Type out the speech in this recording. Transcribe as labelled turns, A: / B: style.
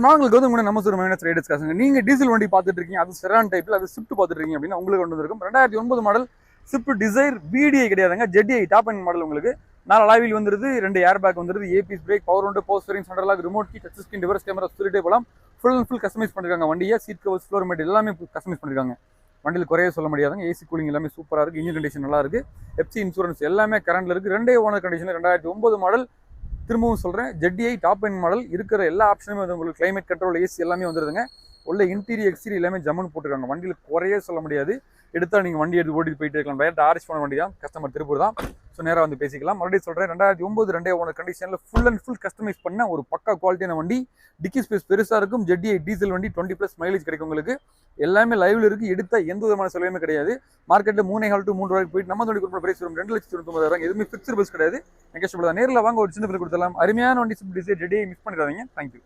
A: நாங்களுக்கு வந்து நம்ம ஒரு மைனஸ் ரைடர்ஸ் காசுங்க. நீங்க டீசல் வண்டி பார்த்துட்டு இருக்கீங்க, அது செரான் டைப்ல, அது ஸ்விஃப்ட் பார்த்துட்டு இருக்கீங்க அப்படின்னா உங்களுக்கு கொண்டு வந்திருக்கும் 2009 மாடல் ஸ்விஃப்ட் டிசைர். பிடிஐ கிடையாதுங்க, ஜெட்ஐ டாப் அண்ட் மாடல். உங்களுக்கு 4 அலாவில் வந்துருது, 2 ஏர் பேக் வந்துருது, ABS brake, power window, power steering, central lock, remote key, touch screen, reverse camera, சொல்லிட்டே போலாம். ஃபுல் கஸ்டமைஸ் பண்ணிருக்காங்க வண்டியை. சீட் கவர்ஸ், ஃப்ளோர் மேட் எல்லாமே கஸ்டமைஸ் பண்ணிருக்காங்க. வண்டியில் குறைய சொல்ல முடியாதுங்க. ஏசி கூலிங் எல்லாமே சூப்பராக இருக்கு, இன்ஜின் கண்டிஷன் நல்லா இருக்கு, எஃப்சி இன்சூரன்ஸ் எல்லாமே கரண்ட்ல இருக்கு. 2 ஓனர் கண்டிஷன், 2009 மாடல். திரும்பவும் சொல்றேன், ஜெட்ஐ டாப் அண்ட் மாடல். இருக்கிற எல்லா ஆப்ஷனுமே வந்து உங்களுக்கு கிளைமேட் கண்ட்ரோல், ஏசி எல்லாமே வந்துருதுங்க. உள்ள இன்டீரியர் எக்ஸ்டீரியர் எல்லாமே ஜம்முன்னு போட்டுருக்காங்க. வண்டியில் குறையே சொல்ல முடியாது. எடுத்தா நீங்க வண்டி எடுத்து ஓட்டிட்டு போயிட்டு இருக்கலாம். டேரக்ட் ஆர்எஸ் பண்ண வண்டி தான், கஸ்டமர் திருப்பூர் தான். ஸோ நேராக வந்து பேசிக்கலாம். மறுபடியும் சொல்றேன், 2009 2 ஓனர் கண்டிஷன்ல ஃபுல் கஸ்டமைஸ் பண்ண ஒரு பக்கா குவாலிட்டியான வண்டி. டிக்கி ஸ்பேஸ் பெருசா இருக்கும். ஜெட்ஐ டீசல் வண்டி, 20+ மைலேஜ் கிடைக்கும் உங்களுக்கு. எல்லாமே லைவ்ல இருக்கு. எடுத்தா எந்த விதமான செலவுமே கிடையாது. மார்க்கெட்ல 3.5 to 3 ரூபாய்க்கு போயிட்டு நம்ம தோண்டி கொடுக்குற பிரைஸ் வரும் 2,99,000. எதுவுமே ஃபிக்ஸ்டு பிரைஸ் கிடையாது. நெகோஷியபிள் தான். நேரில் வாங்க, ஒரு சின்ன பில் கொடுத்துடலாம். அருமையான வண்டி ஸ்விஃப்ட் டிசைர் ஜெட்ஐ மிஸ் பண்ணிடாதீங்க. தேங்க்யூ.